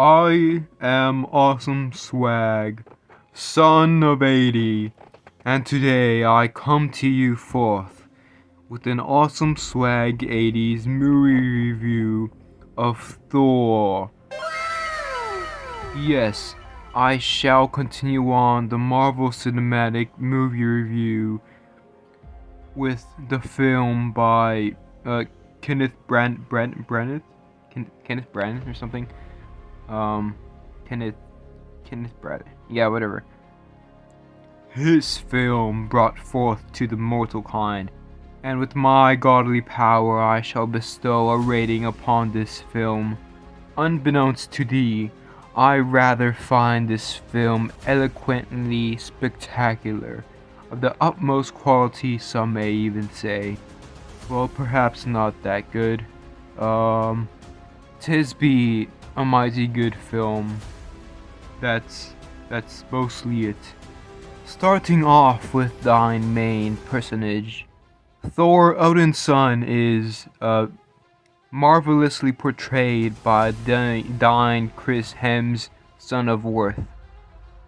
I am Awesome Swag, son of 80, and today I come to you forth with an Awesome Swag 80's movie review of Thor. Yes, I shall continue on the Marvel Cinematic movie review with the film by Kenneth Branagh or something. Kenneth Branagh. Yeah, whatever. His film brought forth to the mortal kind, and with my godly power I shall bestow a rating upon this film. Unbeknownst to thee, I rather find this film eloquently spectacular, of the utmost quality some may even say. Well, perhaps not that good. Tis be a mighty good film. That's mostly it. Starting off with thine main personage, Thor Odin's son is marvelously portrayed by thine Chris Hemsworth, son of Worth.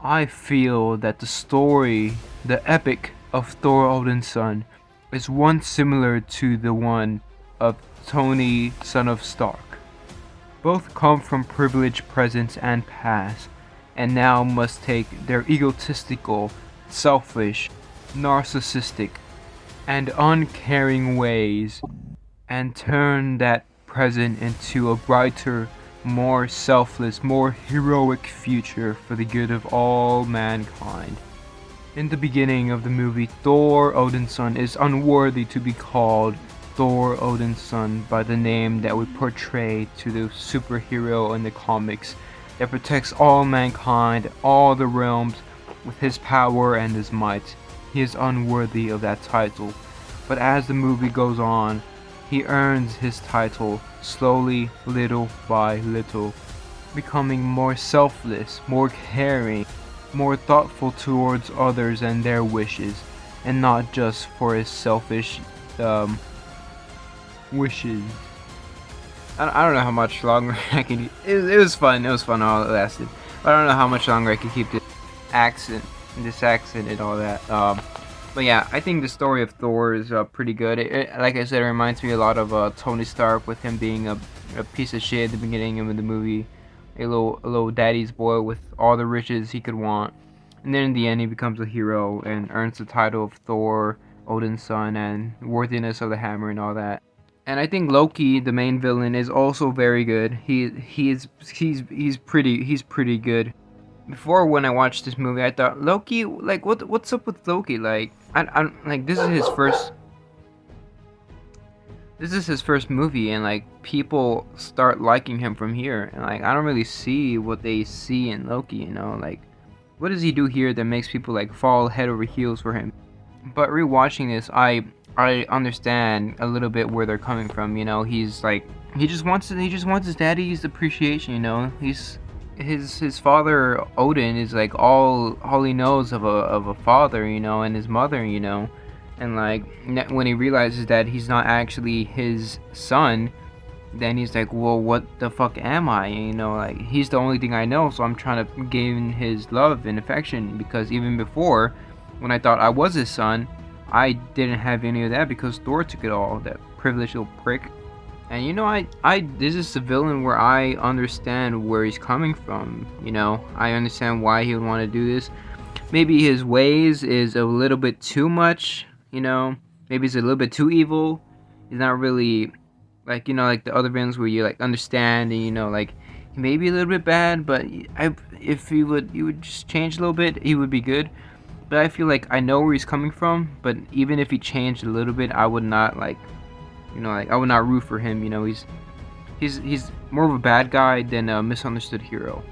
I feel that the story, the epic of Thor Odin's son, is one similar to the one of Tony, son of Stark. Both come from privileged presence and past, and now must take their egotistical, selfish, narcissistic, and uncaring ways and turn that present into a brighter, more selfless, more heroic future for the good of all mankind. In the beginning of the movie, Thor Odin's son is unworthy to be called Thor Odin's son by the name that would portray to the superhero in the comics that protects all mankind, all the realms, with his power and his might. He is unworthy of that title, but as the movie goes on, he earns his title slowly, little by little, becoming more selfless, more caring, more thoughtful towards others and their wishes, and not just for his selfish wishes. I don't know how much longer I can. It was fun. It was fun all it lasted. I don't know how much longer I can keep this accent and all that. But yeah, I think the story of Thor is pretty good. Like I said, it reminds me a lot of Tony Stark, with him being a piece of shit at the beginning of the movie, a little daddy's boy with all the riches he could want, and then in the end he becomes a hero and earns the title of Thor, Odin's son, and worthiness of the hammer and all that. And I think Loki, the main villain, is also very good. He's pretty good. Before, when I watched this movie, I thought Loki, like, what's up with Loki? Like, I like, this is his first movie, and like, people start liking him from here. And like, I don't really see what they see in Loki, you know? Like, what does he do here that makes people like fall head over heels for him? But rewatching this, I understand a little bit where they're coming from. You know, he's like, he just wants his daddy's appreciation. You know, his father Odin is like all he knows of a father. You know, and his mother. You know, and like when he realizes that he's not actually his son, then he's like, well, what the fuck am I? You know, like, he's the only thing I know, so I'm trying to gain his love and affection, because even before, when I thought I was his son, I didn't have any of that because Thor took it all, that privileged little prick. And you know, this is a villain where I understand where he's coming from. You know, I understand why he would want to do this. Maybe his ways is a little bit too much, you know, maybe he's a little bit too evil. He's not really like, you know, like the other villains where you like understand, and you know, like, he may be a little bit bad, but if he would just change a little bit, he would be good. But I feel like I know where he's coming from, but even if he changed a little bit, I would not, like, you know, like, I would not root for him. You know, he's more of a bad guy than a misunderstood hero.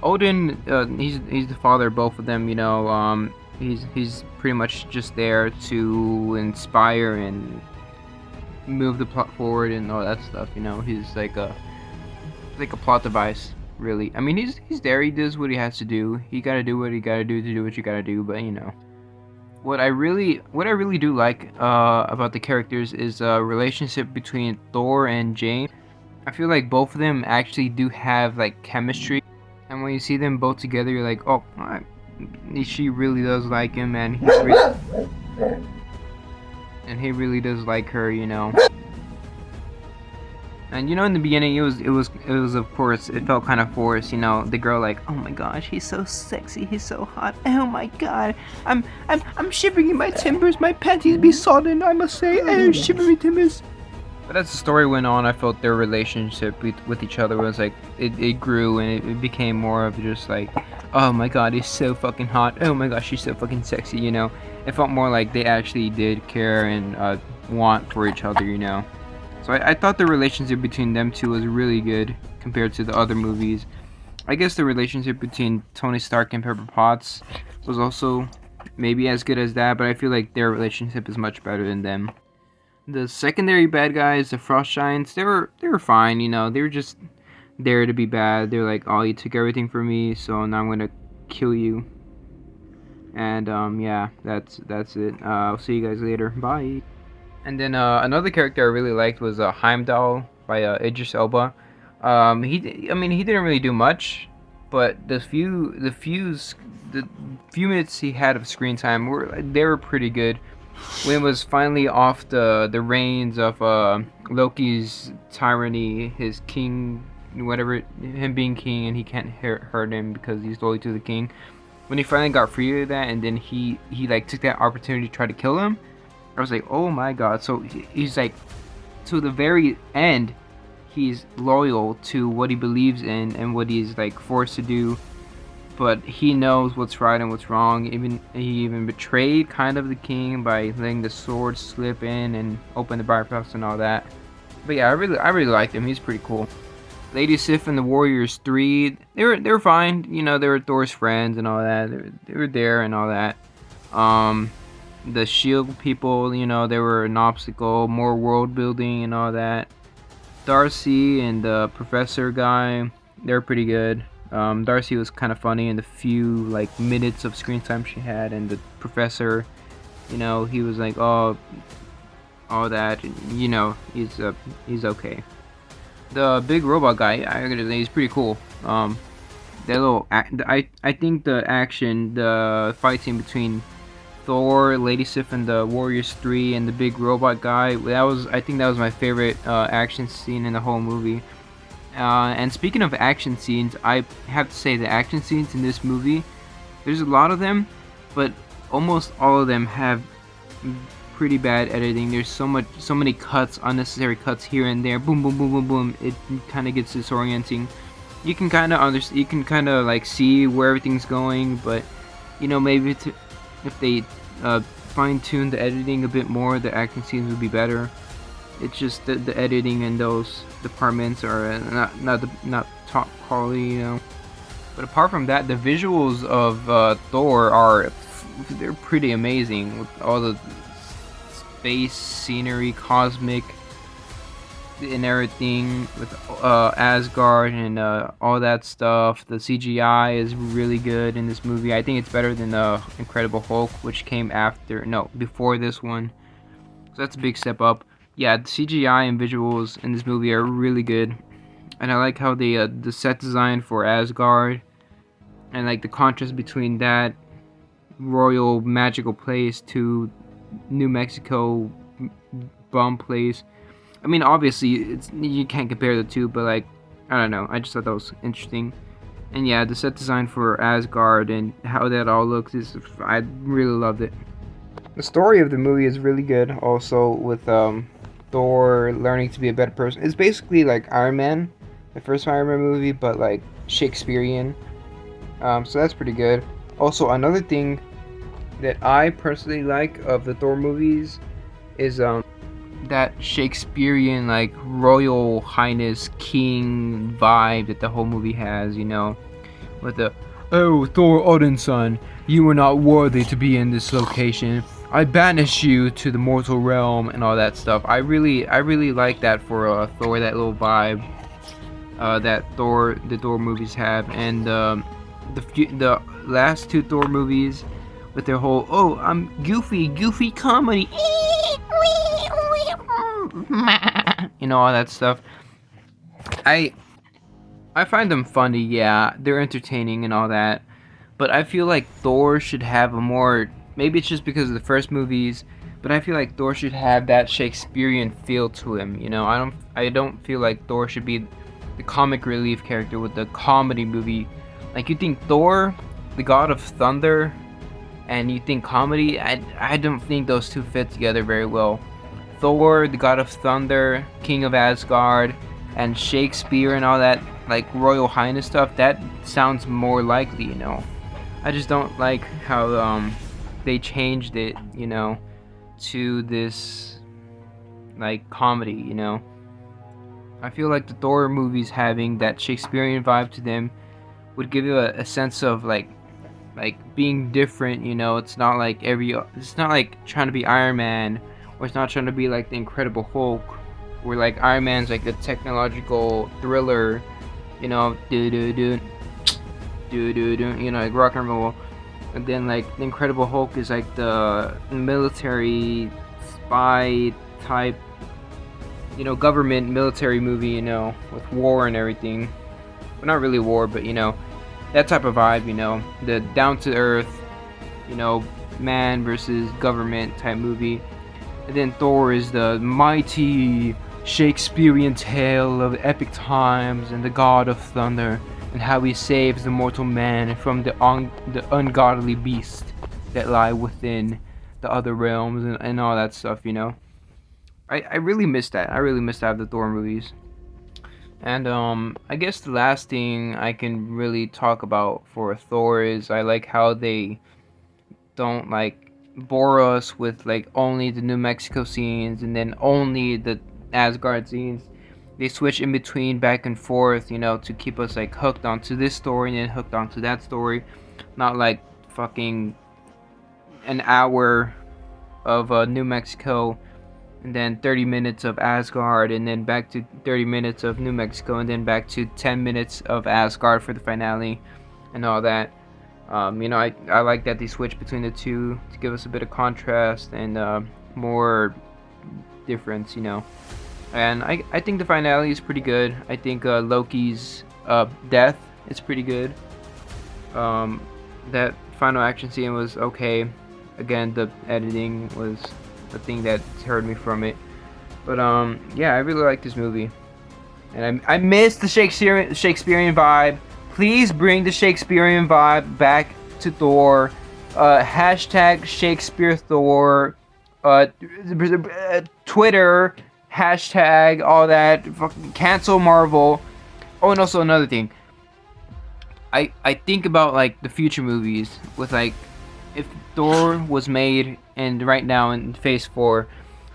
Odin, he's the father of both of them. You know, he's pretty much just there to inspire and move the plot forward and all that stuff. You know, he's like a plot device, really. I mean, he's there. He does what he has to do. He gotta do what he gotta do to do what you gotta do. But you know, what I really do like about the characters is a relationship between Thor and Jane. I feel like both of them actually do have like chemistry, and when you see them both together, you're like, oh, she really does like him, and he really does like her, you know. And you know, in the beginning, it was of course, it felt kind of forced, you know. The girl like, oh my gosh, he's so sexy, he's so hot. Oh my god, I'm shivering in my timbers. My panties be sodden, I must say. Oh, shivering timbers. But as the story went on, I felt their relationship with each other was like it grew, and it became more of just like, oh my god, he's so fucking hot. Oh my gosh, she's so fucking sexy. You know, it felt more like they actually did care and want for each other. You know. So I thought the relationship between them two was really good compared to the other movies. I guess the relationship between Tony Stark and Pepper Potts was also maybe as good as that, but I feel like their relationship is much better than them. The secondary bad guys, the Frost Giants, they were fine, you know. They were just there to be bad. They're like, oh, you took everything from me, so now I'm gonna kill you. And yeah, that's it. I'll see you guys later. Bye. And then another character I really liked was Heimdall by Idris Elba. He didn't really do much, but the few minutes he had of screen time were pretty good. When it was finally off the reins of Loki's tyranny, his king, whatever, him being king, and he can't hurt him because he's loyal to the king. When he finally got free of that, and then he like took that opportunity to try to kill him, I was like, oh my god. So he's like, to the very end, he's loyal to what he believes in and what he's like forced to do, but he knows what's right and what's wrong. He even betrayed kind of the king by letting the sword slip in and open the bypass and all that. But yeah, I really liked him. He's pretty cool. Lady Sif and the Warriors 3, they were fine. You know, they were Thor's friends and all that. They were there and all that. The shield people, you know, they were an obstacle, more world building and all that. Darcy and the professor guy, they're pretty good. Darcy was kind of funny in the few like minutes of screen time she had, and the professor, you know, he was like, oh, all that, you know, he's okay. The big robot guy, I gotta say, he's pretty cool. That little, I think the fight scene between Thor, Lady Sif, and the Warriors 3 and the big robot guy, I think that was my favorite action scene in the whole movie. And speaking of action scenes, I have to say the action scenes in this movie, there's a lot of them, but almost all of them have pretty bad editing. There's so many cuts, unnecessary cuts here and there. Boom, boom, boom, boom, boom. It kind of gets disorienting. You can kind of like see where everything's going, but you know, maybe if they fine-tune the editing a bit more, the action scenes would be better. It's just the editing in those departments are not top quality, you know. But apart from that, the visuals of Thor they're pretty amazing, with all the space scenery, cosmic, and everything, with Asgard and all that stuff. The CGI is really good in this movie. I think it's better than Incredible Hulk, which came before this one. So that's a big step up. Yeah, the CGI and visuals in this movie are really good, and I like how the set design for Asgard and like the contrast between that royal magical place to New Mexico bum place. I mean, obviously, you can't compare the two, but like, I don't know. I just thought that was interesting. And yeah, the set design for Asgard and how that all looks I really loved it. The story of the movie is really good. Also, with Thor learning to be a better person. It's basically like Iron Man, the first Iron Man movie, but like Shakespearean. So that's pretty good. Also, another thing that I personally like of the Thor movies is that Shakespearean, like, royal highness king vibe that the whole movie has, you know, with the, oh, Thor Odinson, you are not worthy to be in this location, I banish you to the mortal realm, and all that stuff. I really like that for Thor, that little vibe that the Thor movies have. And the last two Thor movies with their whole, oh, I'm goofy comedy, you know, all that stuff. I I find them funny, yeah. They're entertaining and all that. But I feel like Thor should have a more, maybe it's just because of the first movies, but I feel like Thor should have that Shakespearean feel to him, you know. I don't feel like Thor should be the comic relief character with the comedy movie. Like you think Thor, the god of thunder, and you think comedy, I don't think those two fit together very well. Thor, the god of thunder, king of Asgard, and Shakespeare and all that like royal highness stuff, that sounds more likely, you know. I just don't like how they changed it, you know, to this like comedy, you know. I feel like the Thor movies having that Shakespearean vibe to them would give you a sense of like being different, you know. It's not like trying to be Iron Man, or it's not trying to be like the Incredible Hulk, where like Iron Man's like the technological thriller, you know, you know, like rock and roll, and then like the Incredible Hulk is like the military spy type, you know, government military movie, you know, with war and everything. Well, not really war, but you know, that type of vibe, you know, the down to earth, you know, man versus government type movie. And then Thor is the mighty Shakespearean tale of epic times and the god of thunder, and how he saves the mortal man from the ungodly beast that lie within the other realms, and all that stuff, you know. I really miss that. I really miss that of the Thor movies. And I guess the last thing I can really talk about for Thor is I like how they don't like bore us with like only the New Mexico scenes and then only the Asgard scenes. They switch in between back and forth, you know, to keep us like hooked onto this story and then hooked onto that story. Not like fucking an hour of New Mexico and then 30 minutes of Asgard and then back to 30 minutes of New Mexico and then back to 10 minutes of Asgard for the finale and all that. You know, I like that they switch between the two to give us a bit of contrast and more difference, you know. And I think the finale is pretty good. I think Loki's death is pretty good. That final action scene was okay. Again, the editing was the thing that deterred me from it. But yeah, I really like this movie, and I miss the Shakespearean vibe. Please bring the Shakespearean vibe back to Thor. Hashtag Shakespeare Thor. Twitter. Hashtag all that. Fucking cancel Marvel. Oh, and also another thing. I think about like the future movies with like if Thor was made and right now in Phase 4,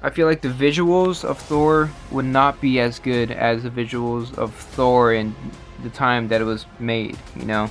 I feel like the visuals of Thor would not be as good as the visuals of Thor in the time that it was made, you know?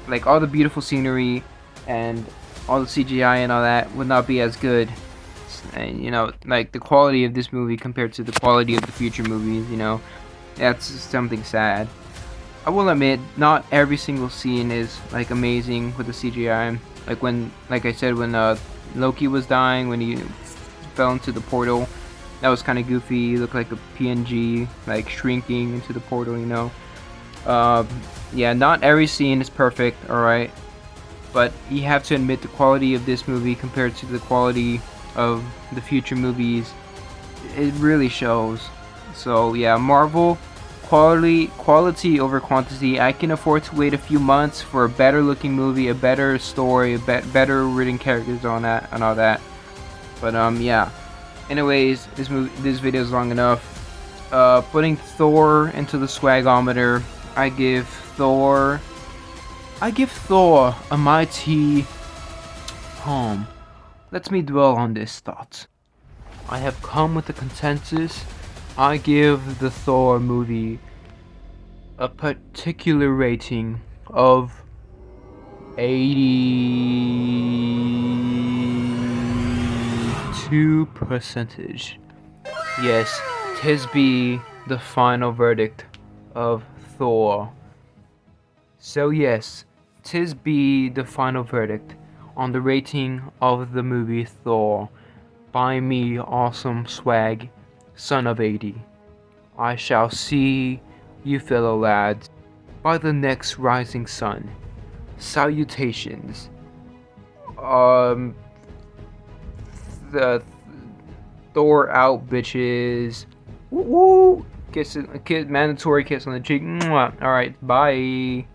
Like all the beautiful scenery and all the CGI and all that would not be as good. And you know, like the quality of this movie compared to the quality of the future movies, you know, that's something sad. I will admit, not every single scene is like amazing with the CGI. Like I said, when Loki was dying, when he fell into the portal, that was kind of goofy. He looked like a PNG, like shrinking into the portal, you know. Yeah, not every scene is perfect, alright, but you have to admit the quality of this movie compared to the quality of the future movies, it really shows. So yeah, Marvel, quality over quantity. I can afford to wait a few months for a better looking movie, a better story, better written characters on that and all that. But yeah. Anyways, this video is long enough. Putting Thor into the swagg-o-meter, I give Thor a mighty home. Let me dwell on this thought. I have come with a consensus. I give the Thor movie a particular rating of 82%. Yes, 'tis be the final verdict of Thor. So yes, 'tis be the final verdict on the rating of the movie Thor by me, Awesome Swag, son of 80. I shall see you fellow lads by the next rising sun. Salutations. The Thor out, bitches. Woo woo. Mandatory kiss on the cheek. Alright, bye.